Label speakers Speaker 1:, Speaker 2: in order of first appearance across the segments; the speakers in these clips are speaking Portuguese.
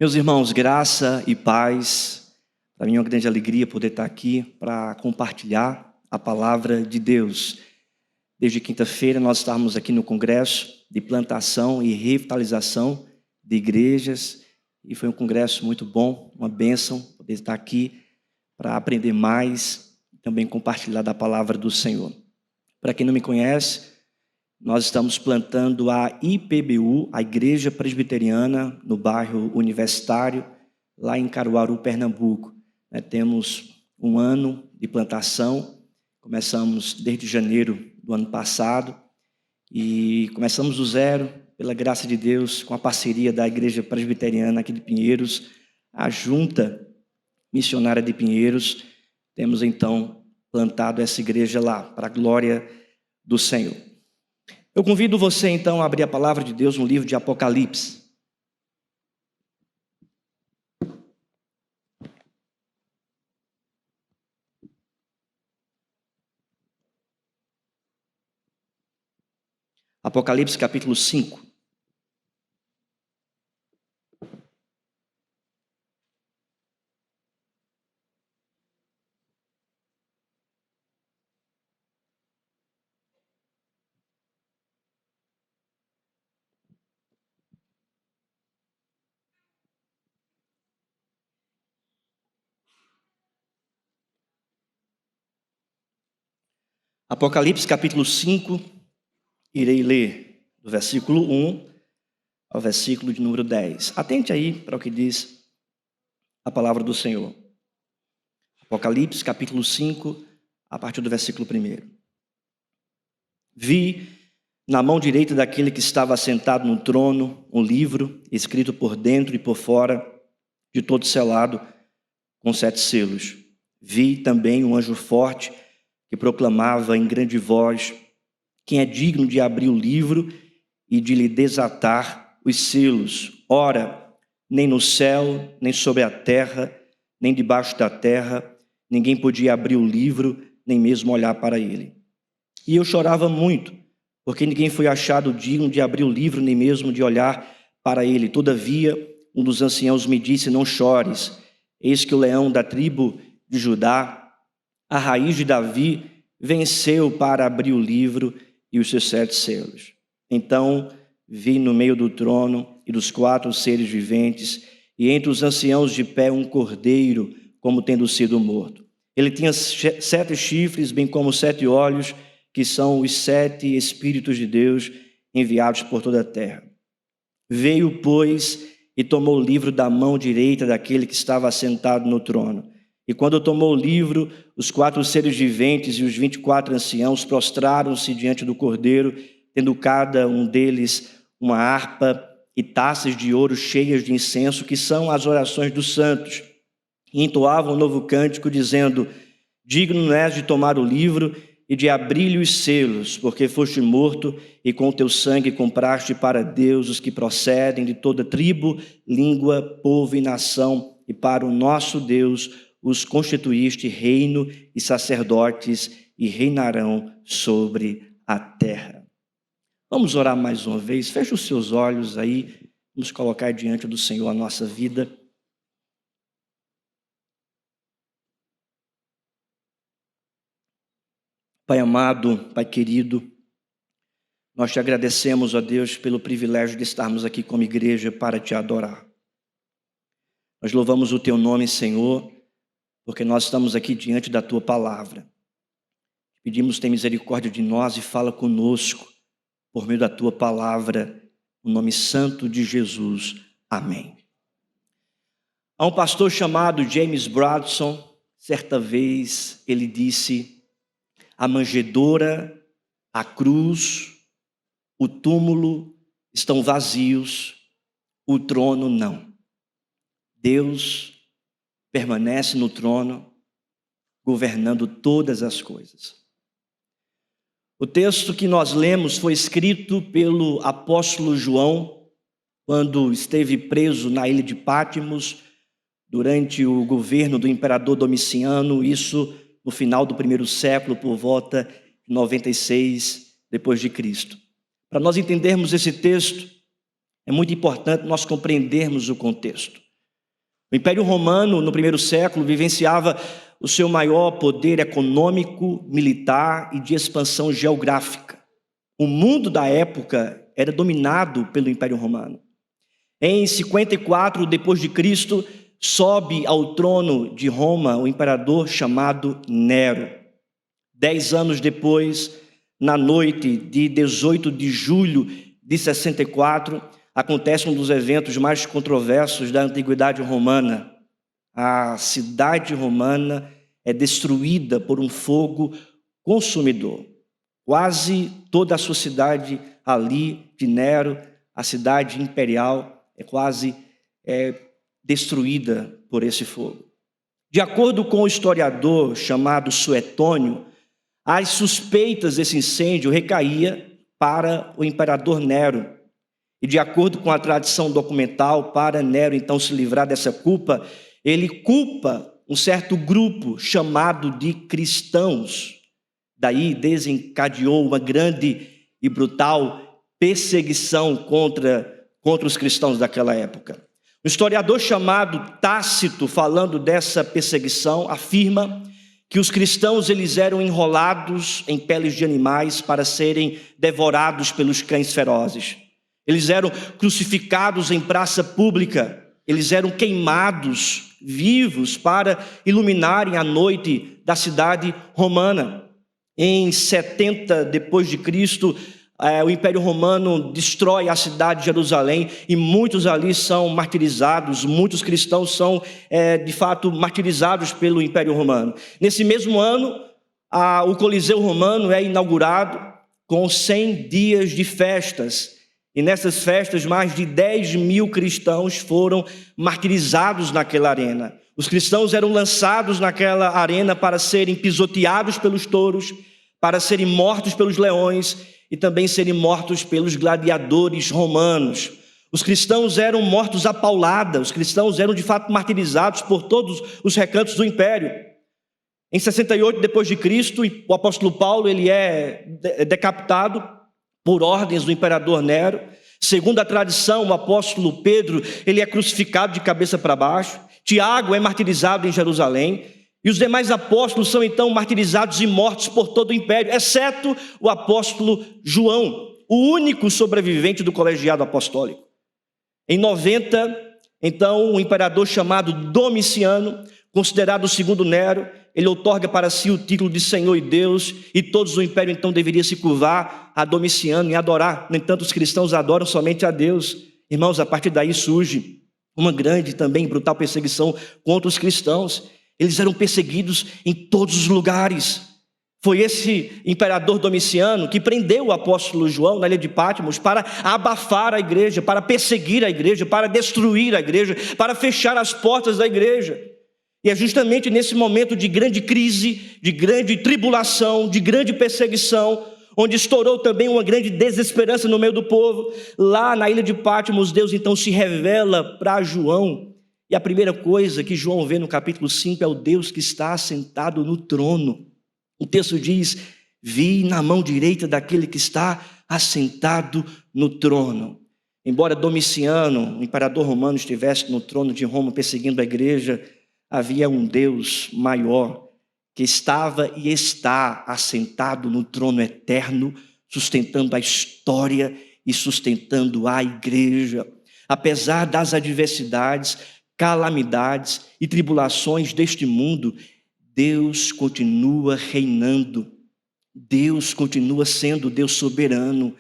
Speaker 1: Meus irmãos, graça e paz. Para mim é uma grande alegria poder estar aqui para compartilhar a palavra de Deus. Desde quinta-feira nós estávamos aqui no congresso de plantação e revitalização de igrejas e foi um congresso muito bom, uma bênção poder estar aqui para aprender mais e também compartilhar da palavra do Senhor. Para quem não me conhece, nós estamos plantando a IPBU, a Igreja Presbiteriana, no bairro Universitário, lá em Caruaru, Pernambuco. Temos um ano de plantação, começamos desde janeiro do ano passado e começamos do zero, pela graça de Deus, com a parceria da Igreja Presbiteriana aqui de Pinheiros, a Junta Missionária de Pinheiros. Temos então plantado essa igreja lá, para a glória do Senhor. Eu convido você, então, a abrir a palavra de Deus no livro de Apocalipse. Apocalipse, capítulo 5. Apocalipse, capítulo 5, irei ler do versículo 1 ao versículo de número 10. Atente aí para o que diz a palavra do Senhor. Apocalipse, capítulo 5, a partir do versículo 1. Vi na mão direita daquele que estava sentado no trono um livro escrito por dentro e por fora, de todo selado, com 7 selos. Vi também um anjo forte que proclamava em grande voz: quem é digno de abrir o livro e de lhe desatar os selos? Ora, nem no céu, nem sobre a terra, nem debaixo da terra, ninguém podia abrir o livro, nem mesmo olhar para ele. E eu chorava muito, porque ninguém foi achado digno de abrir o livro, nem mesmo de olhar para ele. Todavia, um dos anciãos me disse: não chores, eis que o leão da tribo de Judá, a raiz de Davi, venceu para abrir o livro e os seus 7 selos. Então vi no meio do trono e dos 4 seres viventes, e entre os anciãos de pé um cordeiro, como tendo sido morto. Ele tinha 7 chifres, bem como 7 olhos, que são os 7 Espíritos de Deus enviados por toda a terra. Veio, pois, e tomou o livro da mão direita daquele que estava assentado no trono. E quando tomou o livro, os 4 seres viventes e os 24 anciãos prostraram-se diante do cordeiro, tendo cada um deles uma harpa e taças de ouro cheias de incenso, que são as orações dos santos. E entoavam um novo cântico, dizendo: digno és de tomar o livro e de abrir-lhe os selos, porque foste morto e com o teu sangue compraste para Deus os que procedem de toda tribo, língua, povo e nação, e para o nosso Deus os constituíste reino e sacerdotes, e reinarão sobre a terra. Vamos orar mais uma vez. Feche os seus olhos aí. Vamos colocar diante do Senhor a nossa vida. Pai amado, Pai querido, nós te agradecemos, ó Deus, pelo privilégio de estarmos aqui como igreja para te adorar. Nós louvamos o teu nome, Senhor, porque nós estamos aqui diante da tua palavra. Pedimos, tem misericórdia de nós e fala conosco por meio da tua palavra, no nome santo de Jesus. Amém. Há um pastor chamado James Bradson, certa vez ele disse: a manjedoura, a cruz, o túmulo estão vazios, o trono não. Deus permanece no trono, governando todas as coisas. O texto que nós lemos foi escrito pelo apóstolo João, quando esteve preso na ilha de Patmos, durante o governo do imperador Domiciano, isso no final do 1º século, por volta de 96 depois de Cristo. Para nós entendermos esse texto, é muito importante nós compreendermos o contexto. O Império Romano, no primeiro século, vivenciava o seu maior poder econômico, militar e de expansão geográfica. O mundo da época era dominado pelo Império Romano. Em 54 depois de Cristo, sobe ao trono de Roma o imperador chamado Nero. 10 anos depois, na noite de 18 de julho de 64, acontece um dos eventos mais controversos da antiguidade romana. A cidade romana é destruída por um fogo consumidor. Quase toda a sua cidade ali de Nero, a cidade imperial, é quase destruída por esse fogo. De acordo com o historiador chamado Suetônio, as suspeitas desse incêndio recaía para o imperador Nero. E de acordo com a tradição documental, para Nero então se livrar dessa culpa, ele culpa um certo grupo chamado de cristãos. Daí desencadeou uma grande e brutal perseguição contra os cristãos daquela época. Um historiador chamado Tácito, falando dessa perseguição, afirma que os cristãos eles eram enrolados em peles de animais para serem devorados pelos cães ferozes. Eles eram crucificados em praça pública, eles eram queimados vivos para iluminarem a noite da cidade romana. Em 70 depois de Cristo, o Império Romano destrói a cidade de Jerusalém e muitos ali são martirizados, muitos cristãos são de fato martirizados pelo Império Romano. Nesse mesmo ano, o Coliseu Romano é inaugurado com 100 dias de festas. E nessas festas, mais de 10 mil cristãos foram martirizados naquela arena. Os cristãos eram lançados naquela arena para serem pisoteados pelos touros, para serem mortos pelos leões e também serem mortos pelos gladiadores romanos. Os cristãos eram mortos à paulada, os cristãos eram de fato martirizados por todos os recantos do império. Em 68 depois de Cristo, o apóstolo Paulo ele é decapitado por ordens do imperador Nero. Segundo a tradição, o apóstolo Pedro ele é crucificado de cabeça para baixo. Tiago é martirizado em Jerusalém. E os demais apóstolos são então martirizados e mortos por todo o império, exceto o apóstolo João, o único sobrevivente do colegiado apostólico. Em 90, então, um imperador chamado Domiciano, considerado o segundo Nero, ele outorga para si o título de Senhor e Deus, e todos o império então deveria se curvar a Domiciano e adorar. No entanto, os cristãos adoram somente a Deus. Irmãos, a partir daí surge uma grande e também brutal perseguição contra os cristãos. Eles eram perseguidos em todos os lugares. Foi esse imperador Domiciano que prendeu o apóstolo João na ilha de Patmos para abafar a igreja, para perseguir a igreja, para destruir a igreja, para fechar as portas da igreja. E é justamente nesse momento de grande crise, de grande tribulação, de grande perseguição, onde estourou também uma grande desesperança no meio do povo, lá na ilha de Patmos, Deus então se revela para João. E a primeira coisa que João vê no capítulo 5 é o Deus que está assentado no trono. O texto diz: vi na mão direita daquele que está assentado no trono. Embora Domiciano, o imperador romano, estivesse no trono de Roma perseguindo a igreja, havia um Deus maior que estava e está assentado no trono eterno, sustentando a história e sustentando a igreja. Apesar das adversidades, calamidades e tribulações deste mundo, Deus continua reinando. Deus continua sendo Deus soberano.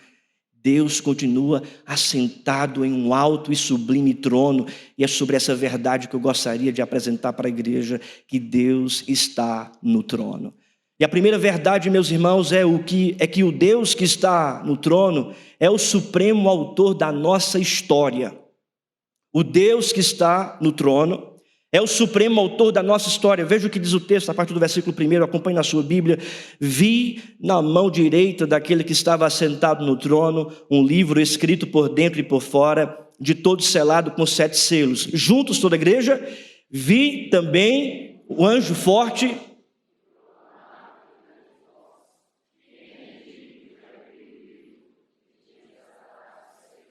Speaker 1: Deus continua assentado em um alto e sublime trono, e é sobre essa verdade que eu gostaria de apresentar para a igreja, que Deus está no trono. E a primeira verdade, meus irmãos, é que o Deus que está no trono é o supremo autor da nossa história. O Deus que está no trono é o supremo autor da nossa história. Veja o que diz o texto, a partir do versículo 1, acompanhe na sua Bíblia. Vi na mão direita daquele que estava assentado no trono um livro escrito por dentro e por fora, de todo selado com 7 selos. Juntos toda a igreja, vi também o anjo forte.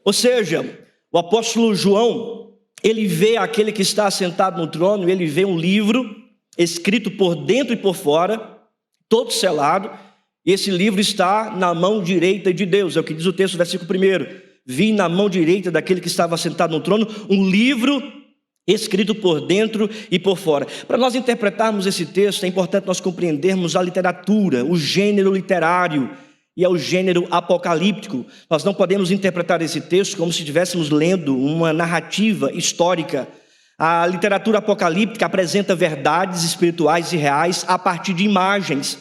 Speaker 1: Ou seja, o apóstolo João, ele vê aquele que está sentado no trono, ele vê um livro escrito por dentro e por fora, todo selado, e esse livro está na mão direita de Deus. É o que diz o texto, versículo 1. Vi na mão direita daquele que estava sentado no trono um livro escrito por dentro e por fora. Para nós interpretarmos esse texto, é importante nós compreendermos a literatura, o gênero literário, e é o gênero apocalíptico. Nós não podemos interpretar esse texto como se estivéssemos lendo uma narrativa histórica. A literatura apocalíptica apresenta verdades espirituais e reais a partir de imagens.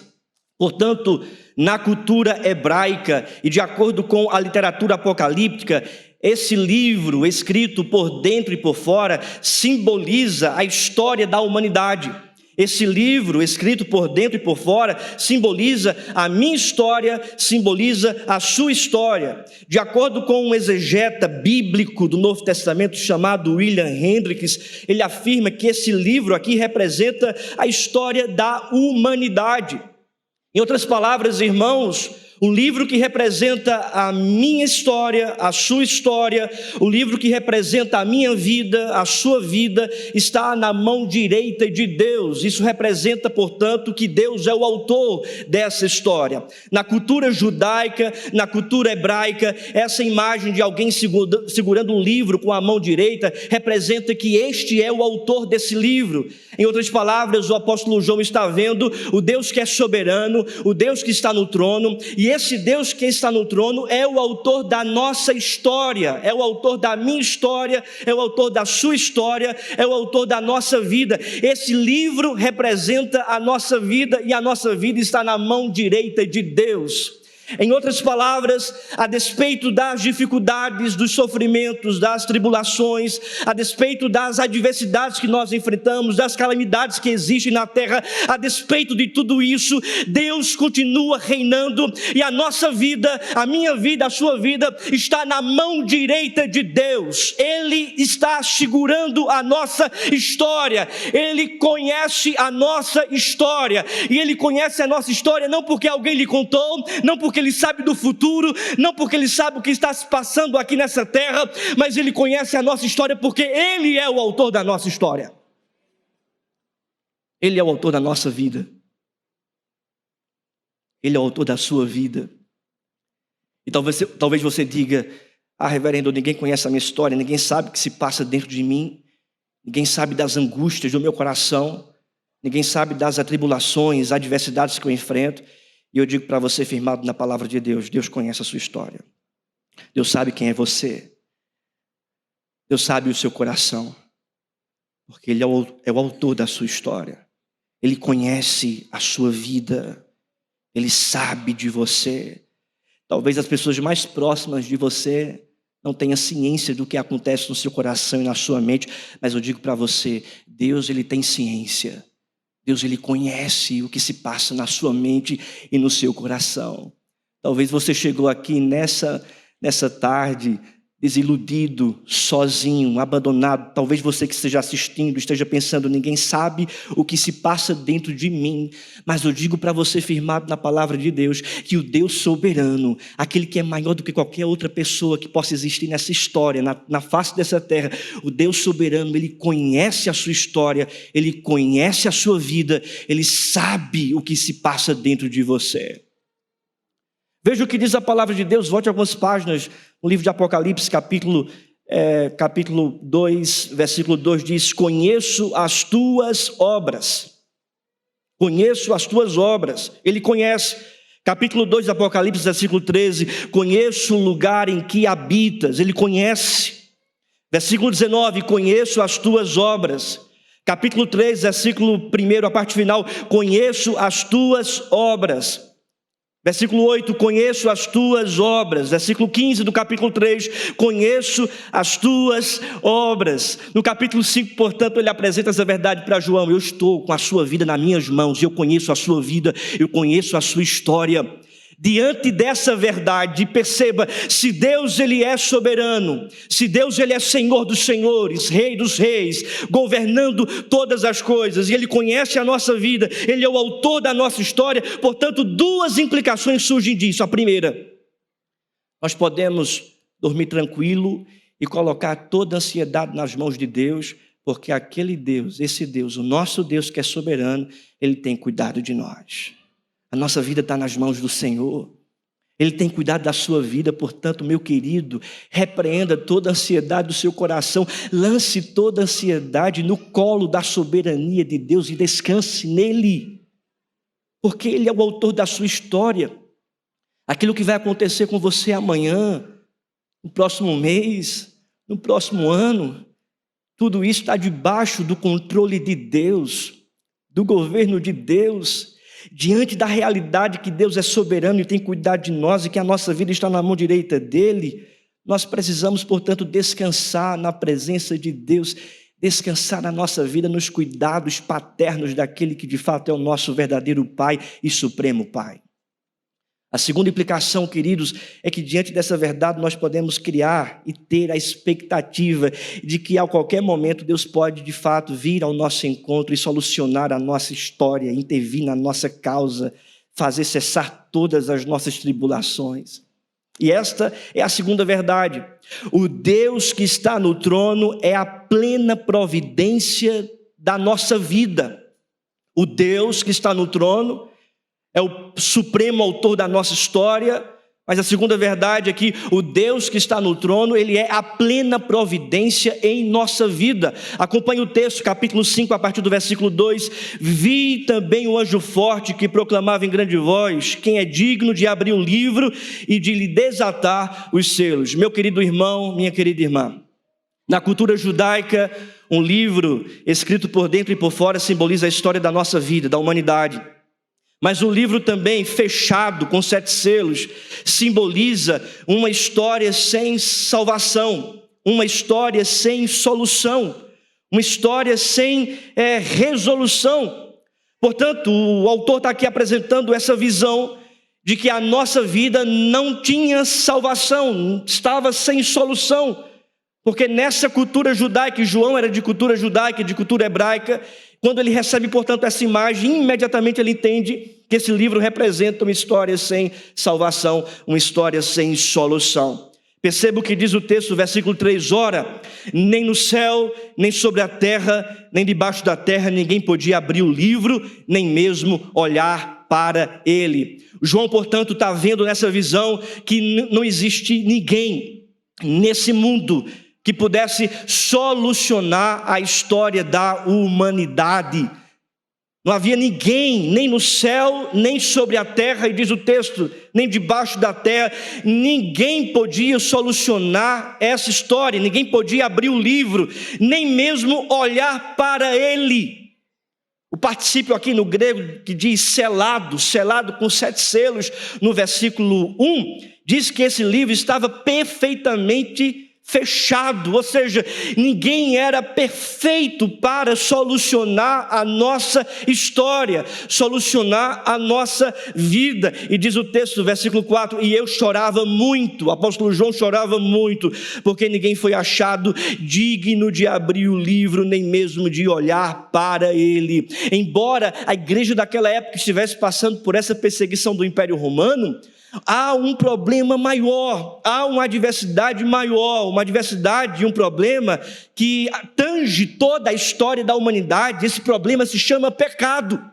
Speaker 1: Portanto, na cultura hebraica e de acordo com a literatura apocalíptica, esse livro escrito por dentro e por fora simboliza a história da humanidade. Esse livro, escrito por dentro e por fora, simboliza a minha história, simboliza a sua história. De acordo com um exegeta bíblico do Novo Testamento chamado William Hendricks, ele afirma que esse livro aqui representa a história da humanidade. Em outras palavras, irmãos, o livro que representa a minha história, a sua história, o livro que representa a minha vida, a sua vida, está na mão direita de Deus. Isso representa, portanto, que Deus é o autor dessa história. Na cultura judaica, na cultura hebraica, essa imagem de alguém segurando um livro com a mão direita representa que este é o autor desse livro. Em outras palavras, o apóstolo João está vendo o Deus que é soberano, o Deus que está no trono, e esse Deus que está no trono é o autor da nossa história, é o autor da minha história, é o autor da sua história, é o autor da nossa vida. Esse livro representa a nossa vida e a nossa vida está na mão direita de Deus. Em outras palavras, a despeito das dificuldades, dos sofrimentos, das tribulações, a despeito das adversidades que nós enfrentamos, das calamidades que existem na terra, a despeito de tudo isso, Deus continua reinando e a nossa vida, a minha vida, a sua vida está na mão direita de Deus. Ele está segurando a nossa história, Ele conhece a nossa história e Ele conhece a nossa história não porque alguém lhe contou, não porque Ele sabe do futuro, não porque Ele sabe o que está se passando aqui nessa terra, mas Ele conhece a nossa história porque Ele é o autor da nossa história. Ele é o autor da nossa vida. Ele é o autor da sua vida. E talvez você diga: ah, reverendo, ninguém conhece a minha história, ninguém sabe o que se passa dentro de mim, ninguém sabe das angústias do meu coração, ninguém sabe das atribulações, adversidades que eu enfrento. E eu digo para você, firmado na palavra de Deus, Deus conhece a sua história. Deus sabe quem é você. Deus sabe o seu coração. Porque Ele é o autor da sua história. Ele conhece a sua vida. Ele sabe de você. Talvez as pessoas mais próximas de você não tenham ciência do que acontece no seu coração e na sua mente. Mas eu digo para você, Deus, Ele tem ciência. Deus, Ele conhece o que se passa na sua mente e no seu coração. Talvez você chegou aqui nessa tarde desiludido, sozinho, abandonado. Talvez você que esteja assistindo, esteja pensando: ninguém sabe o que se passa dentro de mim. Mas eu digo para você, firmado na palavra de Deus, que o Deus soberano, aquele que é maior do que qualquer outra pessoa que possa existir nessa história, na face dessa terra, o Deus soberano, Ele conhece a sua história, Ele conhece a sua vida, Ele sabe o que se passa dentro de você. Veja o que diz a palavra de Deus, volte algumas páginas, no livro de Apocalipse, capítulo 2, versículo 2 diz: conheço as tuas obras. Conheço as tuas obras. Ele conhece. Capítulo 2 de Apocalipse, versículo 13: conheço o lugar em que habitas. Ele conhece. Versículo 19: conheço as tuas obras. Capítulo 3, versículo 1, a parte final: conheço as tuas obras. Versículo 8, conheço as tuas obras. Versículo 15 do capítulo 3, conheço as tuas obras. No capítulo 5, portanto, ele apresenta essa verdade para João: eu estou com a sua vida nas minhas mãos, eu conheço a sua vida, eu conheço a sua história. Diante dessa verdade, perceba, se Deus Ele é soberano, se Deus Ele é Senhor dos senhores, Rei dos reis, governando todas as coisas, e Ele conhece a nossa vida, Ele é o autor da nossa história, portanto, duas implicações surgem disso. A primeira, nós podemos dormir tranquilo e colocar toda a ansiedade nas mãos de Deus, porque aquele Deus, esse Deus, o nosso Deus que é soberano, Ele tem cuidado de nós. A nossa vida está nas mãos do Senhor. Ele tem cuidado da sua vida, portanto, meu querido, repreenda toda a ansiedade do seu coração, lance toda a ansiedade no colo da soberania de Deus e descanse nele, porque Ele é o autor da sua história. Aquilo que vai acontecer com você amanhã, no próximo mês, no próximo ano, tudo isso está debaixo do controle de Deus, do governo de Deus, diante da realidade que Deus é soberano e tem cuidado de nós e que a nossa vida está na mão direita dEle. Nós precisamos, portanto, descansar na presença de Deus, descansar na nossa vida nos cuidados paternos daquele que de fato é o nosso verdadeiro Pai e supremo Pai. A segunda implicação, queridos, é que diante dessa verdade nós podemos criar e ter a expectativa de que a qualquer momento Deus pode de fato vir ao nosso encontro e solucionar a nossa história, intervir na nossa causa, fazer cessar todas as nossas tribulações. E esta é a segunda verdade. O Deus que está no trono é a plena providência da nossa vida. O Deus que está no trono é o supremo autor da nossa história, mas a segunda verdade é que o Deus que está no trono, Ele é a plena providência em nossa vida. Acompanhe o texto, capítulo 5, a partir do versículo 2. Vi também o anjo forte que proclamava em grande voz: quem é digno de abrir o livro e de lhe desatar os selos? Meu querido irmão, minha querida irmã, na cultura judaica, um livro escrito por dentro e por fora simboliza a história da nossa vida, da humanidade. Mas o livro também, fechado, com 7 selos, simboliza uma história sem salvação, uma história sem solução, uma história sem resolução. Portanto, o autor está aqui apresentando essa visão de que a nossa vida não tinha salvação, estava sem solução, porque nessa cultura judaica, e João era de cultura judaica, de cultura hebraica, quando ele recebe, portanto, essa imagem, imediatamente ele entende que esse livro representa uma história sem salvação, uma história sem solução. Perceba o que diz o texto, versículo 3, ora, nem no céu, nem sobre a terra, nem debaixo da terra, ninguém podia abrir o livro, nem mesmo olhar para ele. João, portanto, está vendo nessa visão que não existe ninguém nesse mundo que pudesse solucionar a história da humanidade. Não havia ninguém, nem no céu, nem sobre a terra, e diz o texto, nem debaixo da terra, ninguém podia solucionar essa história, ninguém podia abrir o livro, nem mesmo olhar para ele. O particípio aqui no grego que diz selado, selado com 7 selos, no versículo 1, diz que esse livro estava perfeitamente fechado, ou seja, ninguém era perfeito para solucionar a nossa história, solucionar a nossa vida. E diz o texto, versículo 4, e eu chorava muito, o apóstolo João chorava muito, porque ninguém foi achado digno de abrir o livro, nem mesmo de olhar para ele. Embora a igreja daquela época estivesse passando por essa perseguição do Império Romano, há um problema maior, há uma adversidade maior, uma adversidade e um problema que tange toda a história da humanidade. Esse problema se chama pecado.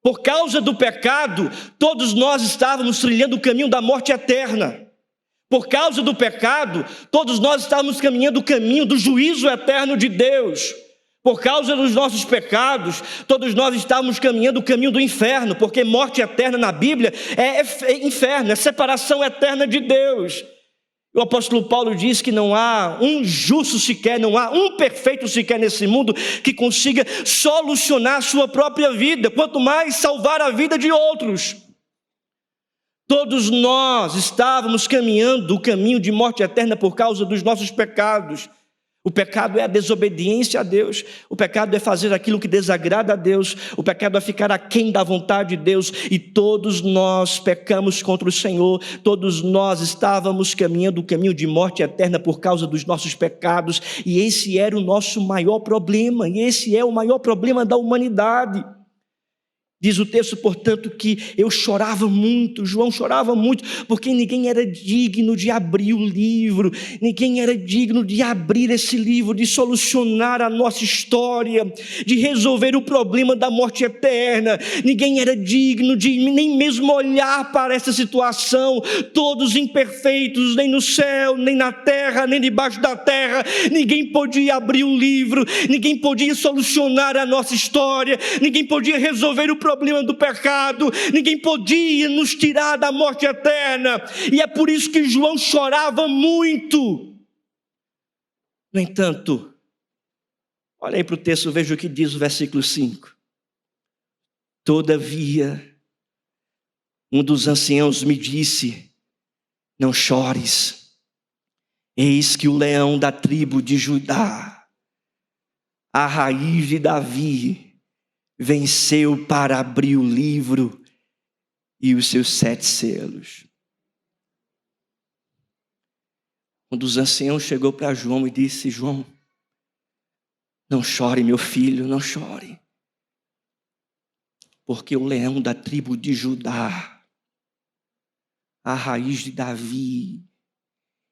Speaker 1: Por causa do pecado, todos nós estávamos trilhando o caminho da morte eterna. Por causa do pecado, todos nós estávamos caminhando o caminho do juízo eterno de Deus. Por causa dos nossos pecados, todos nós estávamos caminhando o caminho do inferno, porque morte eterna na Bíblia é inferno, é separação eterna de Deus. O apóstolo Paulo diz que não há um justo sequer, não há um perfeito sequer nesse mundo que consiga solucionar a sua própria vida, quanto mais salvar a vida de outros. Todos nós estávamos caminhando o caminho de morte eterna por causa dos nossos pecados. O pecado é a desobediência a Deus, o pecado é fazer aquilo que desagrada a Deus, o pecado é ficar aquém da vontade de Deus, e todos nós pecamos contra o Senhor, todos nós estávamos caminhando o caminho de morte eterna por causa dos nossos pecados, e esse era o nosso maior problema, e esse é o maior problema da humanidade. Diz o texto, portanto, que eu chorava muito, João chorava muito, porque ninguém era digno de abrir o livro, ninguém era digno de abrir esse livro, de solucionar a nossa história, de resolver o problema da morte eterna. Ninguém era digno de nem mesmo olhar para essa situação, todos imperfeitos, nem no céu, nem na terra, nem debaixo da terra. Ninguém podia abrir o livro, ninguém podia solucionar a nossa história, ninguém podia resolver o problema do pecado, ninguém podia nos tirar da morte eterna, e é por isso que João chorava muito. No entanto, olha aí para o texto, veja o que diz o versículo 5. Todavia, um dos anciãos me disse: não chores, eis que o leão da tribo de Judá, a raiz de Davi, venceu para abrir o livro e os seus 7 selos. Um dos anciãos chegou para João e disse: João, não chore, meu filho, não chore, porque o leão da tribo de Judá, a raiz de Davi,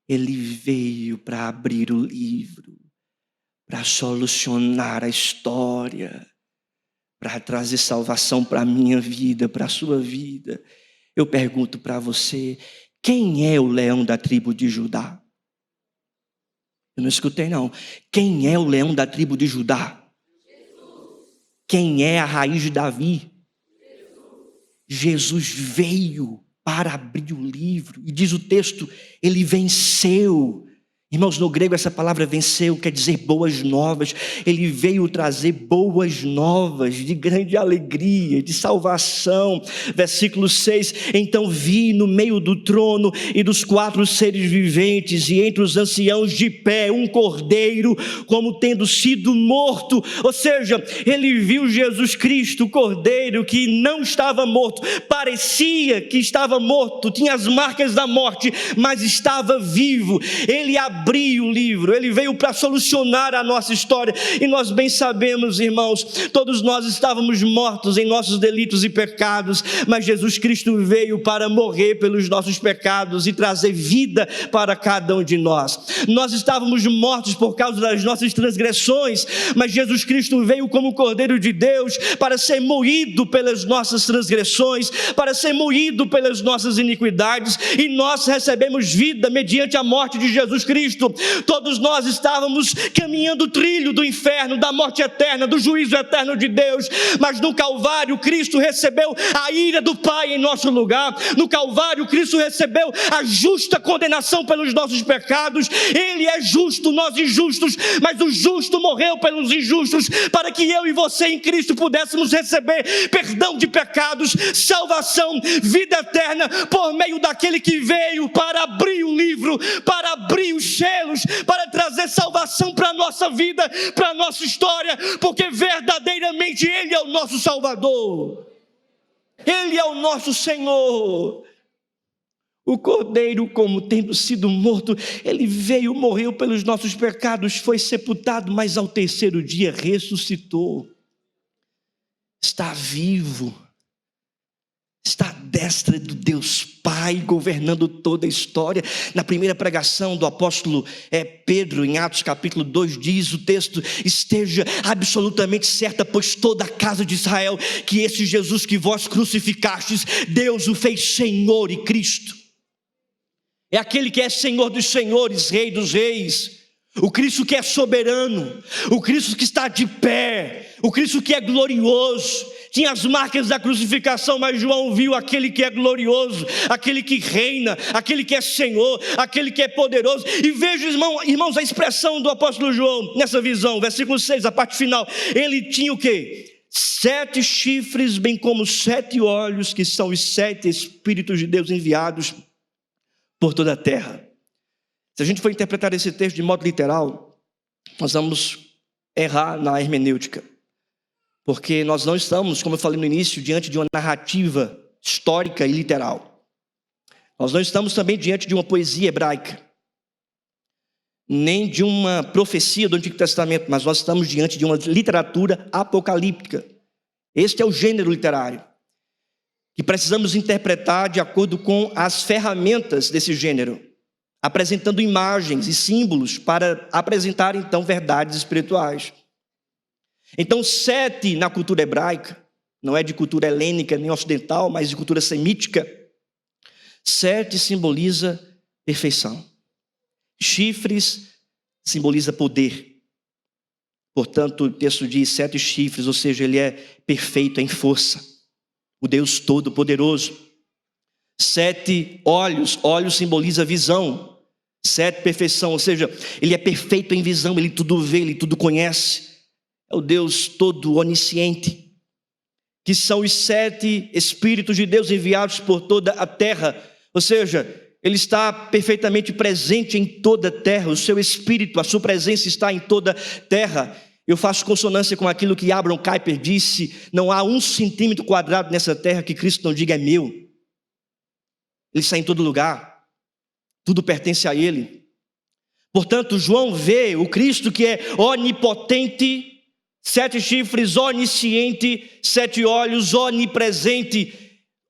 Speaker 1: ele veio para abrir o livro, para solucionar a história, para trazer salvação para a minha vida, para a sua vida. Eu pergunto para você, quem é o leão da tribo de Judá? Eu não escutei não. Quem é o leão da tribo de Judá? Jesus. Quem é a raiz de Davi? Jesus veio para abrir o livro, e diz o texto, ele venceu. Irmãos, no grego essa palavra venceu quer dizer boas novas. Ele veio trazer boas novas de grande alegria, de salvação. Versículo 6, então vi no meio do trono e dos 4 seres viventes e entre os anciãos de pé um cordeiro como tendo sido morto. Ou seja, ele viu Jesus Cristo, o cordeiro que não estava morto, parecia que estava morto, tinha as marcas da morte, mas estava vivo. Ele abriu o livro, ele veio para solucionar a nossa história, e nós bem sabemos, irmãos, todos nós estávamos mortos em nossos delitos e pecados, mas Jesus Cristo veio para morrer pelos nossos pecados e trazer vida para cada um de nós. Nós estávamos mortos por causa das nossas transgressões, mas Jesus Cristo veio como Cordeiro de Deus para ser moído pelas nossas transgressões, para ser moído pelas nossas iniquidades, e nós recebemos vida mediante a morte de Jesus Cristo. Todos nós estávamos caminhando o trilho do inferno, da morte eterna, do juízo eterno de Deus, mas no Calvário Cristo recebeu a ira do Pai em nosso lugar. No Calvário Cristo recebeu a justa condenação pelos nossos pecados. Ele é justo, nós injustos, mas o justo morreu pelos injustos, para que eu e você em Cristo pudéssemos receber perdão de pecados, salvação, vida eterna, por meio daquele que veio para abrir o livro, para abrir os selos, para trazer salvação para a nossa vida, para a nossa história, porque verdadeiramente Ele é o nosso Salvador, Ele é o nosso Senhor. O Cordeiro, como tendo sido morto, ele veio, morreu pelos nossos pecados, foi sepultado, mas ao 3º dia ressuscitou, está vivo, está à destra do Deus Pai, governando toda a história. Na primeira pregação do apóstolo Pedro, em Atos capítulo 2, diz o texto: esteja absolutamente certa, pois toda a casa de Israel, que esse Jesus que vós crucificastes, Deus o fez Senhor e Cristo. É aquele que é Senhor dos senhores, Rei dos reis, o Cristo que é soberano, o Cristo que está de pé, o Cristo que é glorioso. Tinha as marcas da crucificação, mas João viu aquele que é glorioso, aquele que reina, aquele que é Senhor, aquele que é poderoso. E veja, irmãos, a expressão do apóstolo João nessa visão, versículo 6, a parte final. Ele tinha o quê? 7 chifres, bem como 7 olhos, que são os 7 Espíritos de Deus enviados por toda a terra. Se a gente for interpretar esse texto de modo literal, nós vamos errar na hermenêutica, porque nós não estamos, como eu falei no início, diante de uma narrativa histórica e literal. Nós não estamos também diante de uma poesia hebraica, nem de uma profecia do Antigo Testamento, mas nós estamos diante de uma literatura apocalíptica. Este é o gênero literário que precisamos interpretar de acordo com as ferramentas desse gênero, apresentando imagens e símbolos para apresentar, então, verdades espirituais. Então, Sete, na cultura hebraica, não é de cultura helênica nem ocidental, mas de cultura semítica, Sete simboliza perfeição. Chifres simboliza poder. Portanto, o texto diz 7 chifres, ou seja, ele é perfeito em força. O Deus Todo-Poderoso. 7 olhos, olhos simboliza visão. 7 perfeição, ou seja, ele é perfeito em visão, ele tudo vê, ele tudo conhece. É o Deus todo onisciente, que são os 7 Espíritos de Deus enviados por toda a terra, ou seja, ele está perfeitamente presente em toda a terra, o seu Espírito, a sua presença está em toda a terra. Eu faço consonância com aquilo que Abraham Kuyper disse: não há 1 centímetro quadrado nessa terra que Cristo não diga é meu. Ele está em todo lugar, tudo pertence a ele. Portanto, João vê o Cristo que é onipotente, 7 chifres, onisciente, 7 olhos, onipresente,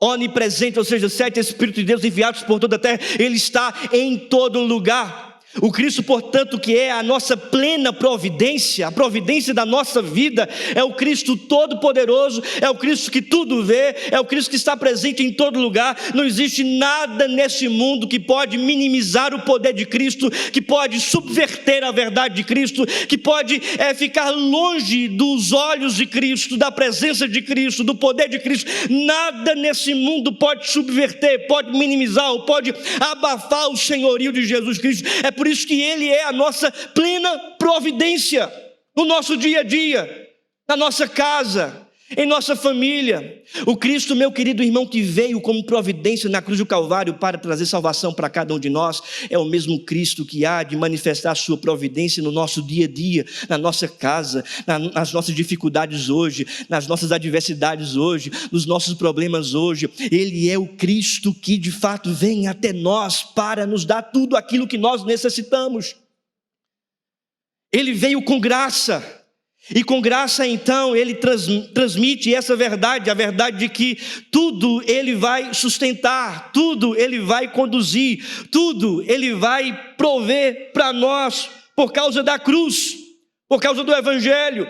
Speaker 1: ou seja, 7 Espíritos de Deus enviados por toda a terra, ele está em todo lugar. O Cristo, portanto, que é a nossa plena providência, a providência da nossa vida, é o Cristo todo-poderoso, é o Cristo que tudo vê, é o Cristo que está presente em todo lugar. Não existe nada nesse mundo que pode minimizar o poder de Cristo, que pode subverter a verdade de Cristo, que pode ficar longe dos olhos de Cristo, da presença de Cristo, do poder de Cristo. Nada nesse mundo pode subverter, pode minimizar ou pode abafar o senhorio de Jesus Cristo. É por isso que ele é a nossa plena providência no nosso dia a dia, na nossa casa, em nossa família. O Cristo, meu querido irmão, que veio como providência na cruz do Calvário para trazer salvação para cada um de nós, é o mesmo Cristo que há de manifestar a sua providência no nosso dia a dia, na nossa casa, nas nossas dificuldades hoje, nas nossas adversidades hoje, nos nossos problemas hoje. Ele é o Cristo que de fato vem até nós para nos dar tudo aquilo que nós necessitamos. Ele veio com graça. E com graça, então, ele transmite essa verdade, a verdade de que tudo ele vai sustentar, tudo ele vai conduzir, tudo ele vai prover para nós por causa da cruz, por causa do Evangelho.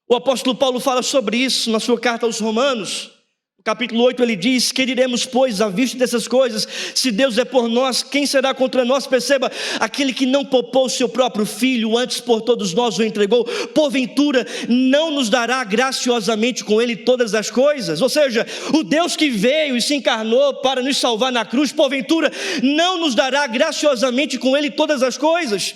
Speaker 1: O apóstolo Paulo fala sobre isso na sua carta aos Romanos. No capítulo 8 ele diz: que diremos, pois, à vista dessas coisas? Se Deus é por nós, quem será contra nós? Perceba, aquele que não poupou o seu próprio filho, antes por todos nós o entregou, porventura não nos dará graciosamente com ele todas as coisas? Ou seja, o Deus que veio e se encarnou para nos salvar na cruz, porventura não nos dará graciosamente com ele todas as coisas?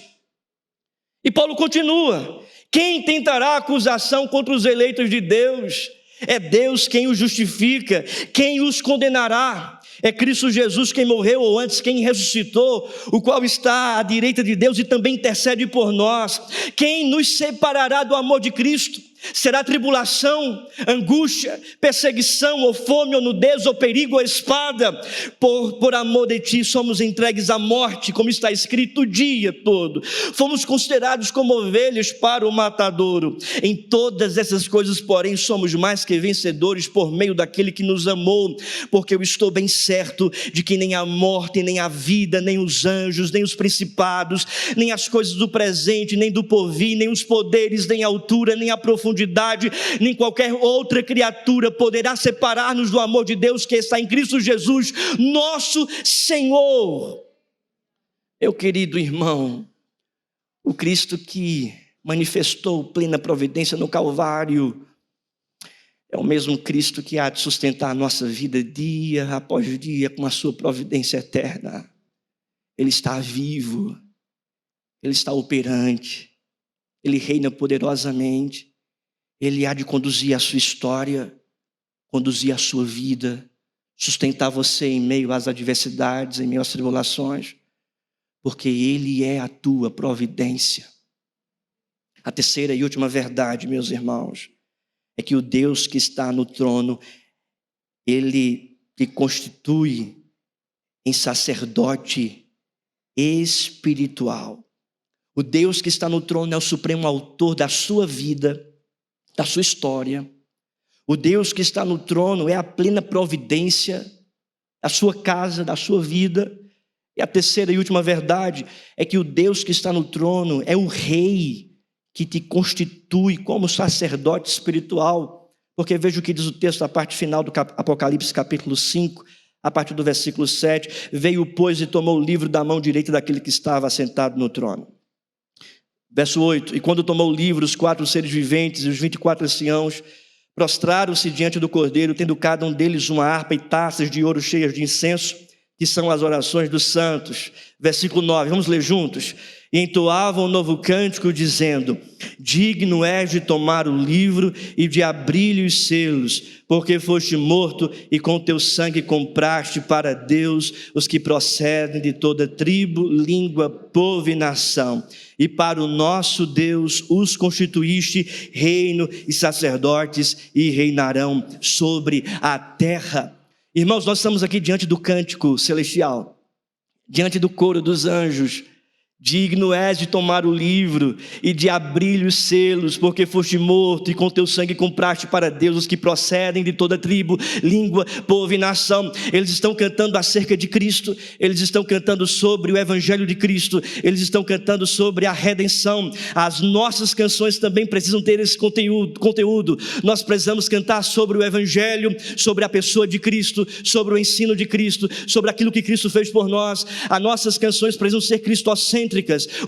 Speaker 1: E Paulo continua: quem tentará acusação contra os eleitos de Deus? É Deus quem os justifica. Quem os condenará? É Cristo Jesus quem morreu, ou antes quem ressuscitou, o qual está à direita de Deus e também intercede por nós. Quem nos separará do amor de Cristo? Será tribulação, angústia, perseguição, ou fome, ou nudez, ou perigo, ou espada? Por amor de ti somos entregues à morte, como está escrito, o dia todo. Fomos considerados como ovelhas para o matadouro. Em todas essas coisas, porém, somos mais que vencedores por meio daquele que nos amou, porque eu estou bem certo de que nem a morte, nem a vida, nem os anjos, nem os principados, nem as coisas do presente, nem do porvir, nem os poderes, nem a altura, nem a profundidade, nem qualquer outra criatura poderá separar-nos do amor de Deus que está em Cristo Jesus, nosso Senhor. Meu querido irmão, o Cristo que manifestou plena providência no Calvário é o mesmo Cristo que há de sustentar a nossa vida dia após dia com a sua providência eterna. Ele está vivo, ele está operante, ele reina poderosamente. Ele há de conduzir a sua história, conduzir a sua vida, sustentar você em meio às adversidades, em meio às tribulações, porque Ele é a tua providência. A terceira e última verdade, meus irmãos, é que o Deus que está no trono, Ele te constitui em sacerdote espiritual. O Deus que está no trono é o supremo autor da sua vida, da sua história. O Deus que está no trono é a plena providência da sua casa, da sua vida. E a terceira e última verdade é que o Deus que está no trono é o rei que te constitui como sacerdote espiritual. Porque veja o que diz o texto, a parte final do Apocalipse capítulo 5, a partir do versículo 7. Veio, pois, e tomou o livro da mão direita daquele que estava assentado no trono. Verso 8, e quando tomou o livro, os 4 seres viventes e os 24 anciãos prostraram-se diante do Cordeiro, tendo cada um deles uma harpa e taças de ouro cheias de incenso, que são as orações dos santos. Versículo 9, vamos ler juntos. E entoavam um novo cântico, dizendo: digno és de tomar o livro e de abrir-lhe os selos, porque foste morto e com teu sangue compraste para Deus os que procedem de toda tribo, língua, povo e nação. E para o nosso Deus os constituíste reino e sacerdotes, e reinarão sobre a terra. Irmãos, nós estamos aqui diante do cântico celestial, diante do coro dos anjos. Digno és de tomar o livro e de abrir os selos, porque foste morto e com teu sangue compraste para Deus os que procedem de toda tribo, língua, povo e nação. Eles estão cantando acerca de Cristo, eles estão cantando sobre o evangelho de Cristo, eles estão cantando sobre a redenção. As nossas canções também precisam ter esse conteúdo. Nós precisamos cantar sobre o evangelho, sobre a pessoa de Cristo, sobre o ensino de Cristo, sobre aquilo que Cristo fez por nós. As nossas canções precisam ser cristocêntricas.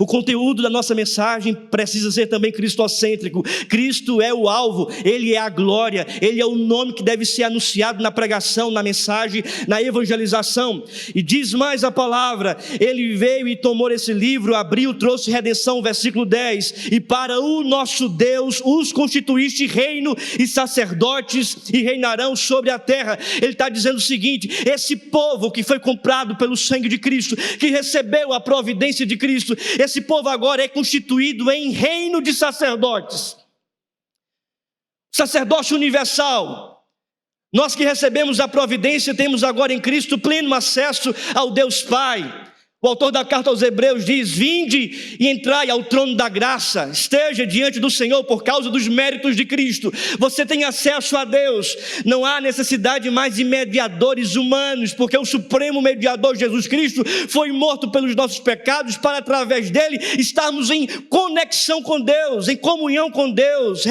Speaker 1: O conteúdo da nossa mensagem precisa ser também cristocêntrico. Cristo é o alvo, Ele é a glória, Ele é o nome que deve ser anunciado na pregação, na mensagem, na evangelização. E diz mais a palavra: Ele veio e tomou esse livro, abriu, trouxe redenção, versículo 10. E para o nosso Deus os constituíste reino e sacerdotes, e reinarão sobre a terra. Ele está dizendo o seguinte: esse povo que foi comprado pelo sangue de Cristo, que recebeu a providência de Cristo, esse povo agora é constituído em reino de sacerdotes. Sacerdócio universal. Nós que recebemos a providência temos agora em Cristo pleno acesso ao Deus Pai. O autor da carta aos Hebreus diz: vinde e entrai ao trono da graça, esteja diante do Senhor por causa dos méritos de Cristo. Você tem acesso a Deus, não há necessidade mais de mediadores humanos, porque o supremo mediador Jesus Cristo foi morto pelos nossos pecados, para através dele estarmos em conexão com Deus, em comunhão com Deus.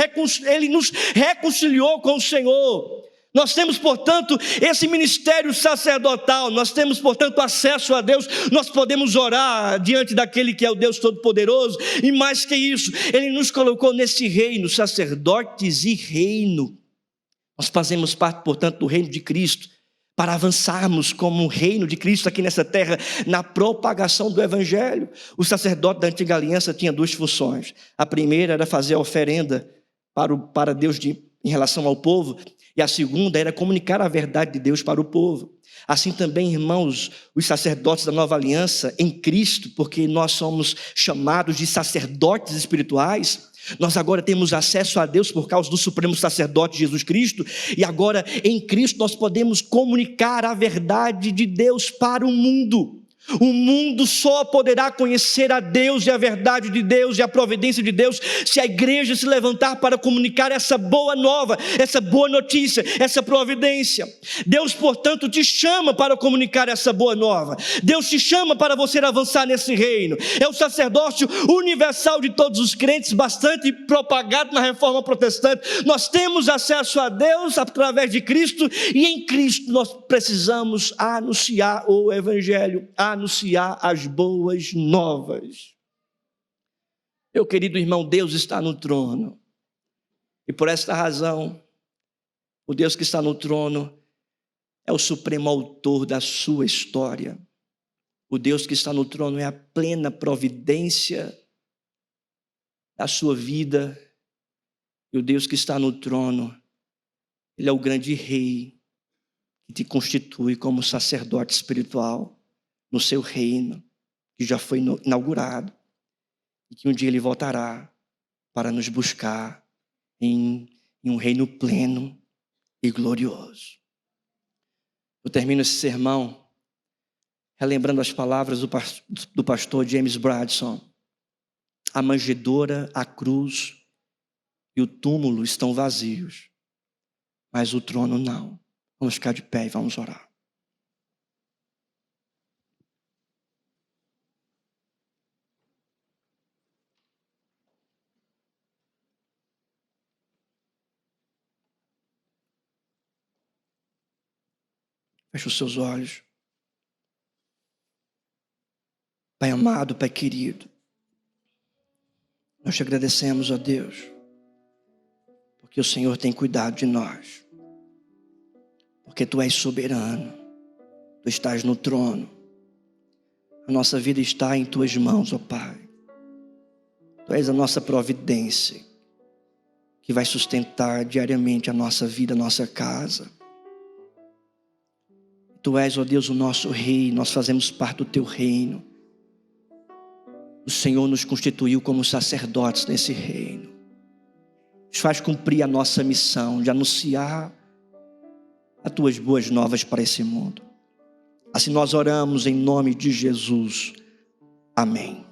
Speaker 1: Ele nos reconciliou com o Senhor. Nós temos, portanto, esse ministério sacerdotal, nós temos, portanto, acesso a Deus, nós podemos orar diante daquele que é o Deus Todo-Poderoso, e mais que isso, Ele nos colocou nesse reino, sacerdotes e reino. Nós fazemos parte, portanto, do reino de Cristo, para avançarmos como um reino de Cristo aqui nessa terra, na propagação do Evangelho. O sacerdote da antiga aliança tinha 2 funções. A primeira era fazer a oferenda para Deus em relação ao povo, e a segunda era comunicar a verdade de Deus para o povo. Assim também, irmãos, os sacerdotes da nova aliança em Cristo, porque nós somos chamados de sacerdotes espirituais, nós agora temos acesso a Deus por causa do supremo sacerdote Jesus Cristo, e agora em Cristo nós podemos comunicar a verdade de Deus para o mundo. O mundo só poderá conhecer a Deus e a verdade de Deus e a providência de Deus se a igreja se levantar para comunicar essa boa nova, essa boa notícia, essa providência. Deus, portanto, te chama para comunicar essa boa nova. Deus te chama para você avançar nesse reino. É o sacerdócio universal de todos os crentes, bastante propagado na Reforma Protestante. Nós temos acesso a Deus através de Cristo, e em Cristo nós precisamos anunciar o Evangelho, anunciar as boas novas. Meu querido irmão, Deus está no trono, e por esta razão, o Deus que está no trono é o supremo autor da sua história. O Deus que está no trono é a plena providência da sua vida, e o Deus que está no trono, Ele é o grande rei que te constitui como sacerdote espiritual no seu reino, que já foi inaugurado, e que um dia Ele voltará para nos buscar em um reino pleno e glorioso. Eu termino esse sermão relembrando as palavras do pastor James Bradson: a manjedoura, a cruz e o túmulo estão vazios, mas o trono não. Vamos ficar de pé e vamos orar. Feche os seus olhos. Pai amado, Pai querido, nós te agradecemos, ó Deus, porque o Senhor tem cuidado de nós, porque Tu és soberano, Tu estás no trono, a nossa vida está em Tuas mãos, ó Pai. Tu és a nossa providência, que vai sustentar diariamente a nossa vida, a nossa casa. Tu és, ó Deus, o nosso Rei, nós fazemos parte do Teu reino. O Senhor nos constituiu como sacerdotes nesse reino. Nos faz cumprir a nossa missão de anunciar as Tuas boas novas para esse mundo. Assim nós oramos em nome de Jesus. Amém.